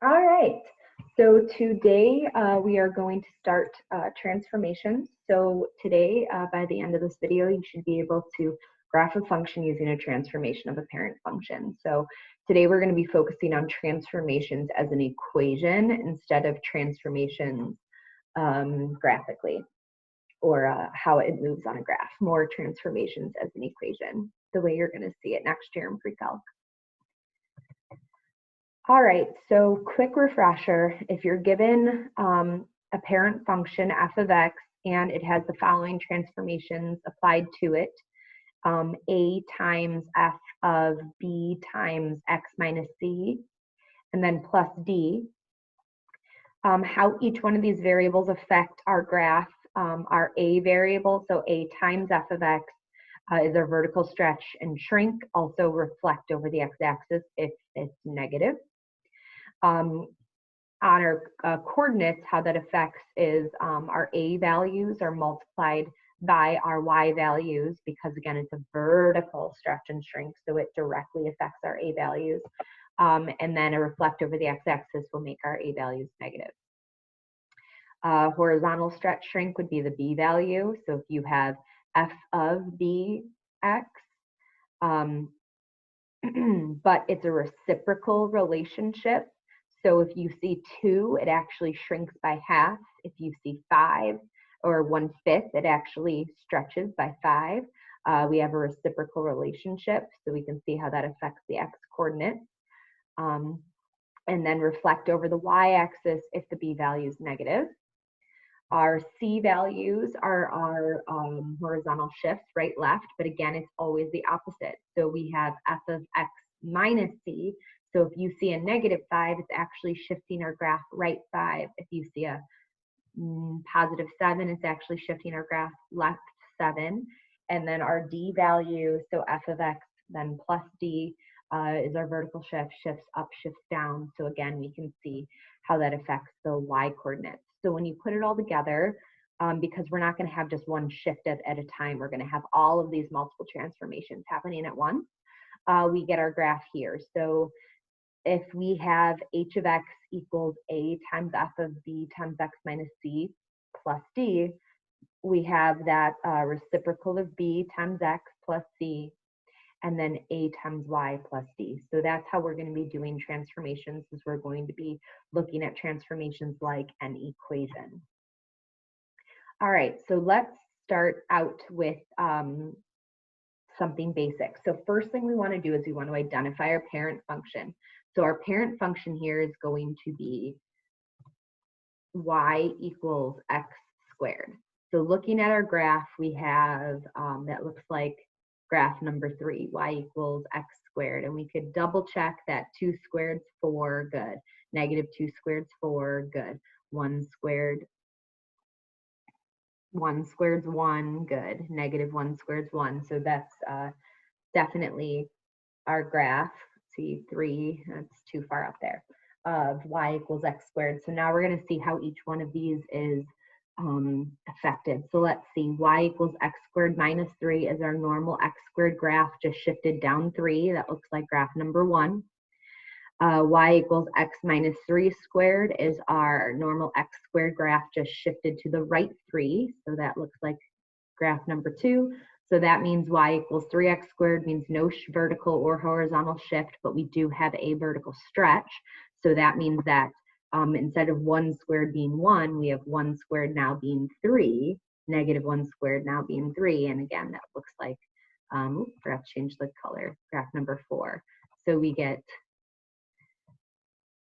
All right, so today we are going to start transformations. So today, by the end of this video, you should be able to graph a function using a transformation of a parent function. So today we're going to be focusing on transformations as an equation instead of transformations graphically, or how it moves on a graph. More transformations as an equation, the way you're going to see it next year in pre-calc. All right, so quick refresher, if you're given a parent function f of x and it has the following transformations applied to it, a times f of b times x minus c, and then plus d, how each one of these variables affect our graph, our a variable, so a times f of x is our vertical stretch and shrink, also reflect over the x-axis if it's negative. On our coordinates, how that affects is our a values are multiplied by our y values, because again, it's a vertical stretch and shrink, so it directly affects our a values. And then a reflect over the x-axis will make our a values negative. Horizontal stretch shrink would be the b value. So if you have f of bx, but it's a reciprocal relationship. So if you see 2, it actually shrinks by half. If you see 5 or 1/5, it actually stretches by 5. We have a reciprocal relationship, so we can see how that affects the x coordinates. And then reflect over the y-axis if the b value is negative. Our c values are our horizontal shifts, right, left, but again, it's always the opposite. So we have f of x minus c. So if you see a -5, it's actually shifting our graph right 5. If you see a +7, it's actually shifting our graph left 7. And then our d value, so f of x, then plus d, is our vertical shift, shifts up, shifts down. So again, we can see how that affects the y coordinates. So when you put it all together, because we're not going to have just one shift at a time, we're going to have all of these multiple transformations happening at once, we get our graph here. So if we have h of x equals a times f of b times x minus c plus d, we have that reciprocal of b times x plus c, and then a times y plus d. So that's how we're going to be doing transformations, is we're going to be looking at transformations like an equation. All right, so let's start out with something basic. So first thing we want to do is we want to identify our parent function. So our parent function here is going to be y equals x squared. So looking at our graph, we have, that looks like graph number 3, y equals x squared. And we could double check that 2 squared's 4, good. -2 squared's 4, good. 1 squared's 1, good. -1 squared's 1. So that's definitely our graph. See, 3, that's too far up there, of y equals x squared. So now we're going to see how each one of these is affected. So let's see, y equals x squared minus 3 is our normal x squared graph, just shifted down 3. That looks like graph number 1. Y equals x minus 3 squared is our normal x squared graph, just shifted to the right 3. So that looks like graph number 2. So that means y equals 3x squared means no vertical or horizontal shift, but we do have a vertical stretch. So that means that instead of 1 squared being 1, we have 1 squared now being 3, -1 squared now being 3. And again, that looks like, forgot to change the color, graph number 4. So we get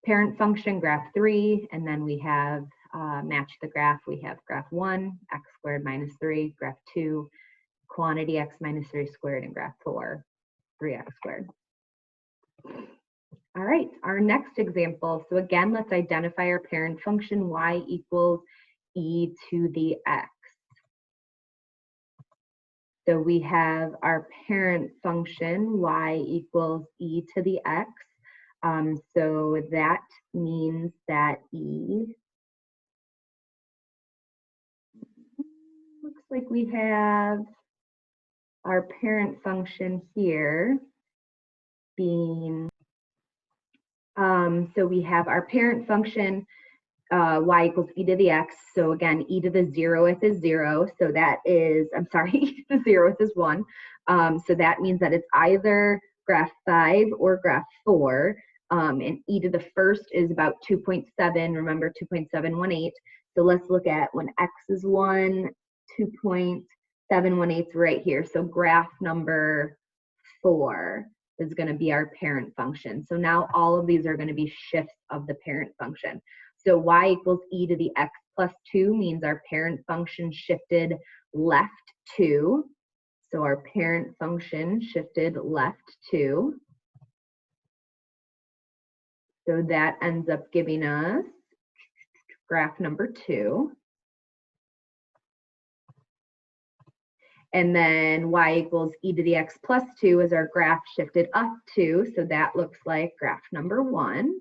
parent function, graph 3, and then we have, match the graph, we have graph 1, x squared minus 3, graph 2, quantity x minus 3 squared, and graph 4, 3x squared. All right, our next example. So again, let's identify our parent function, y equals e to the x. So we have our parent function, y equals e to the x. So that means that e, looks like we have our parent function here being So we have our parent function, y equals e to the x. So again, e to the 0th is 0. So that is, I'm sorry, e to the 0th is 1. So that means that it's either graph 5 or graph 4. And e to the first is about 2.7. Remember, 2.718. So let's look at when x is 1, 2.718 right here. So graph number 4 is going to be our parent function. So now all of these are going to be shifts of the parent function. So y equals e to the x plus 2 means our parent function shifted left 2. So our parent function shifted left 2. So that ends up giving us graph number 2. And then y equals e to the x plus 2 is our graph shifted up 2. So that looks like graph number 1.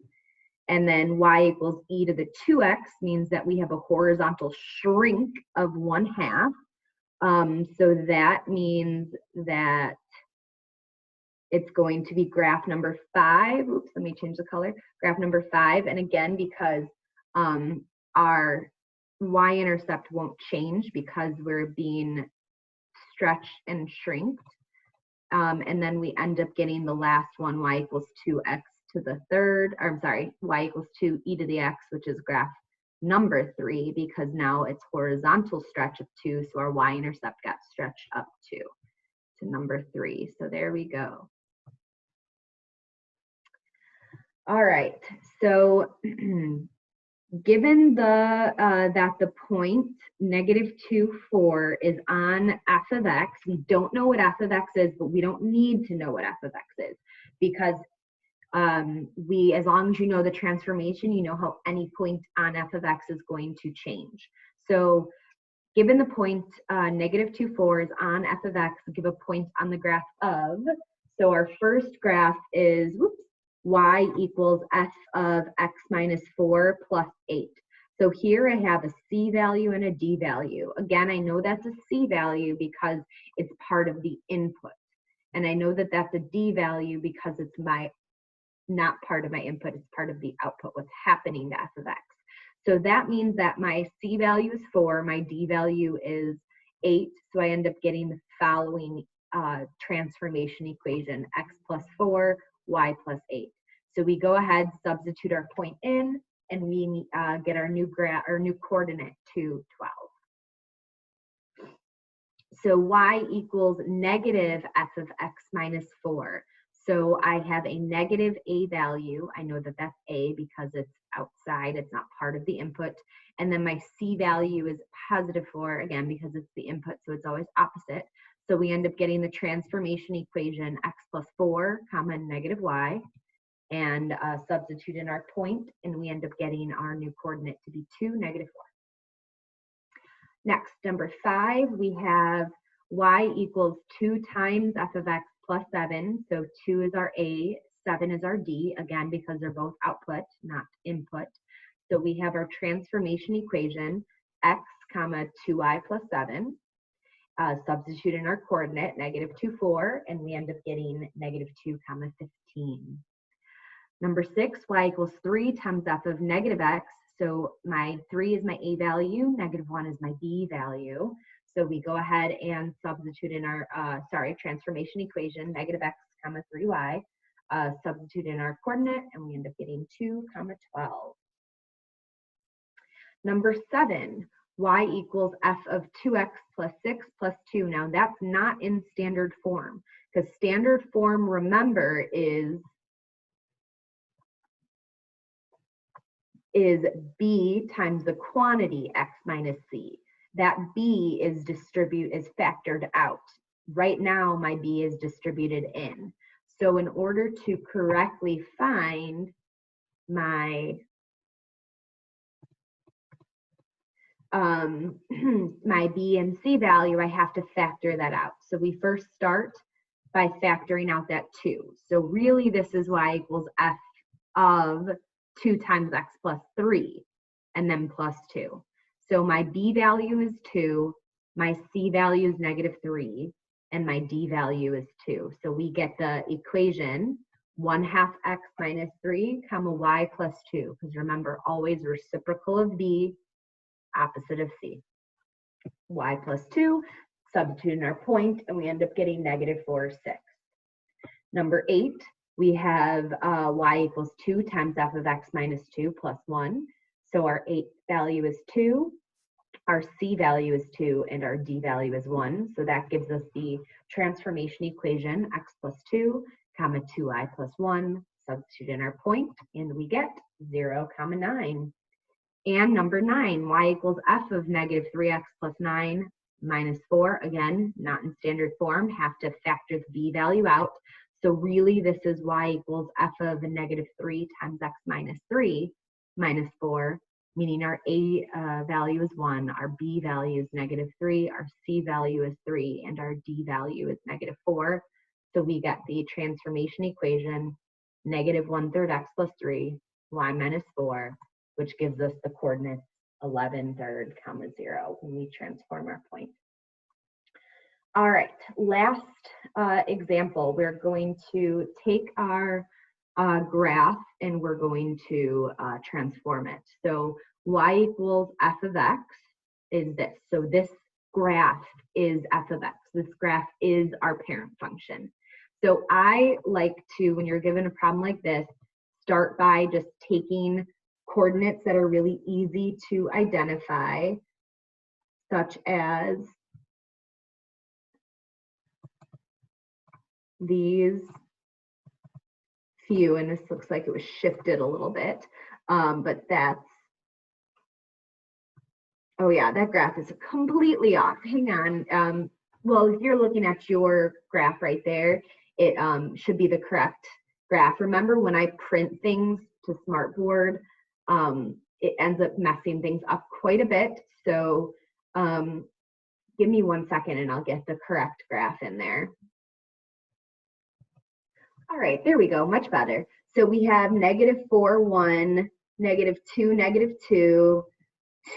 And then y equals e to the 2x means that we have a horizontal shrink of 1/2. So that means that it's going to be graph number 5. Oops, let me change the color. Graph number 5. And again, because our y-intercept won't change because we're being stretched and shrinked. And then we end up getting the last one, y equals 2x to the third, or I'm sorry, y equals 2 e to the x, which is graph number 3, because now it's horizontal stretch of 2, so our y-intercept got stretched up to number 3. So there we go. All right, so given that the point -2, 4 is on f of x, we don't know what f of x is, but we don't need to know what f of x is, because as long as you know the transformation, you know how any point on f of x is going to change. So given the point -2, 4 is on f of x, give a point on the graph of, so our first graph is, y equals f of x minus 4 plus 8. So here I have a c value and a d value. Again, I know that's a c value because it's part of the input. And I know that that's a d value because it's not part of my input, it's part of the output, what's happening to f of x. So that means that my c value is 4, my d value is 8, so I end up getting the following transformation equation, x plus 4, y plus 8. So we go ahead, substitute our point in, and we get our new coordinate to 12. So y equals negative f of x minus 4. So I have a negative a value. I know that that's a because it's outside, it's not part of the input. And then my c value is positive 4, again, because it's the input, so it's always opposite. So we end up getting the transformation equation x plus 4, comma, negative y, and substitute in our point, and we end up getting our new coordinate to be 2, negative 4. Next, number 5, we have y equals 2 times f of x plus 7. So 2 is our a, 7 is our d, again, because they're both output, not input. So we have our transformation equation, x, comma, 2y plus 7. Substitute in our coordinate, -2, 4, and we end up getting -2, comma, 15. Number 6, y equals 3 times f of negative x. So my 3 is my a value, -1 is my b value. So we go ahead and substitute in our, transformation equation, -x, comma, 3y, substitute in our coordinate, and we end up getting 2, comma, 12. Number 7, y equals f of 2x plus 6 plus 2. Now that's not in standard form, because standard form, remember, is b times the quantity x minus c. That b is factored out. Right now, my b is distributed in. So in order to correctly find my my b and c value, I have to factor that out. So we first start by factoring out that 2. So really, this is y equals f of 2 times x plus 3, and then plus 2. So my b value is 2, my c value is -3, and my d value is 2. So we get the equation 1/2 x minus 3, comma y plus 2, because remember, always reciprocal of b, opposite of c. Y plus 2, substitute in our point, and we end up getting -4/6. Number 8, we have y equals 2 times f of x minus 2 plus 1. So our 8 value is 2, our c value is 2, and our d value is 1. So that gives us the transformation equation, x plus 2, comma 2y plus 1, substitute in our point, and we get 0, comma 9. And number 9, y equals f of -3x plus 9 minus 4. Again, not in standard form, have to factor the b value out. So really, this is y equals f of -3 times x minus 3 minus 4, meaning our a value is 1, our b value is -3, our c value is 3, and our d value is -4. So we get the transformation equation, -1/3 x plus 3, y minus 4, which gives us the coordinates 11/3, comma 0 when we transform our point. All right, last example, we're going to take our graph and we're going to transform it. So y equals f of x is this. So this graph is f of x. This graph is our parent function. So I like to, when you're given a problem like this, start by just taking coordinates that are really easy to identify, such as these few, and this looks like it was shifted a little bit, but that's, oh yeah, that graph is completely off. Hang on. Well, if you're looking at your graph right there, it should be the correct graph. Remember, when I print things to Smartboard, it ends up messing things up quite a bit. So give me 1 second and I'll get the correct graph in there. All right, there we go, much better. So we have -4, 1, -2, -2,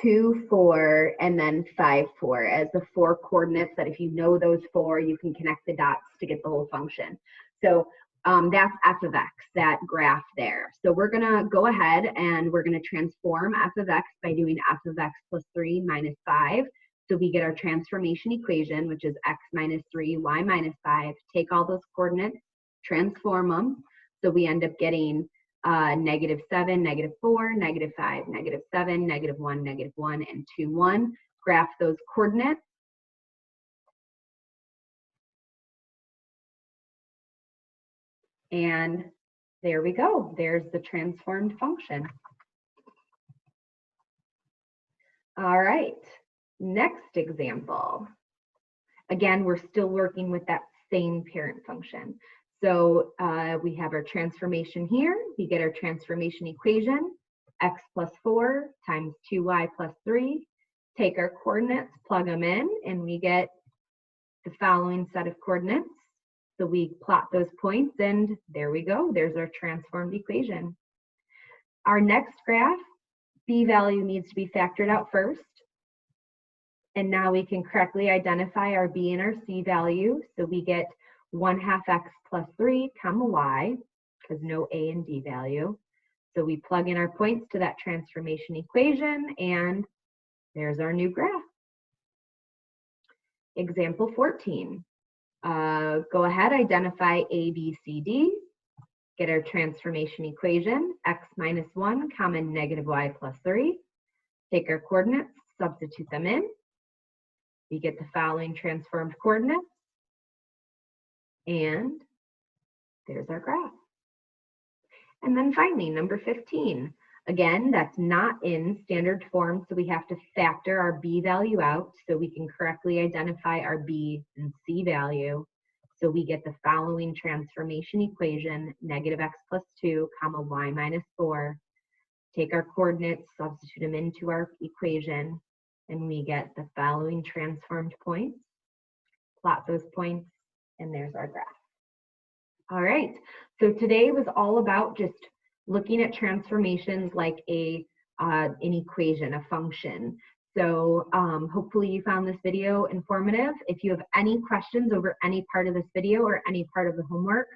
2, 4, and then 5, 4 as the 4 coordinates that if you know those 4, you can connect the dots to get the whole function. So that's f of x, that graph there. So we're gonna go ahead and we're gonna transform f of x by doing f of x plus 3 minus 5. So we get our transformation equation, which is x minus 3, y minus 5. Take all those coordinates, transform them. So we end up getting -7, -4, -5, -7, -1, -1, and 2, 1. Graph those coordinates. And there we go. There's the transformed function. All right, next example. Again, we're still working with that same parent function. So we have our transformation here. We get our transformation equation, x plus 4 times 2y plus 3. Take our coordinates, plug them in, and we get the following set of coordinates. So we plot those points, and there we go. There's our transformed equation. Our next graph, b value needs to be factored out first. And now we can correctly identify our b and our c value. So we get 1/2 x plus 3, comma y, because no a and d value. So we plug in our points to that transformation equation, and there's our new graph. Example 14. Go ahead, identify a, b, c, d. Get our transformation equation, x minus 1, comma -y plus 3. Take our coordinates, substitute them in. We get the following transformed coordinates. And there's our graph. And then finally, number 15. Again, that's not in standard form, so we have to factor our b value out so we can correctly identify our b and c value. So we get the following transformation equation, -x plus 2, comma y minus 4. Take our coordinates, substitute them into our equation, and we get the following transformed points. Plot those points, and there's our graph. All right, so today was all about just looking at transformations like an equation, a function. So hopefully you found this video informative. If you have any questions over any part of this video or any part of the homework,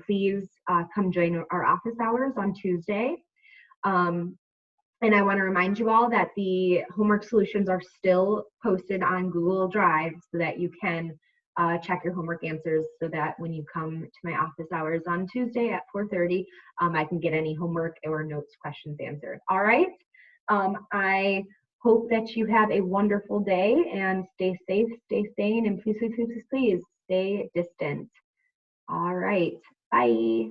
please come join our office hours on Tuesday. And I want to remind you all that the homework solutions are still posted on Google Drive so that you can check your homework answers, so that when you come to my office hours on Tuesday at 4:30, I can get any homework or notes questions answered. All right. I hope that you have a wonderful day, and stay safe, stay sane, and please, please, please, please stay distant. All right. Bye.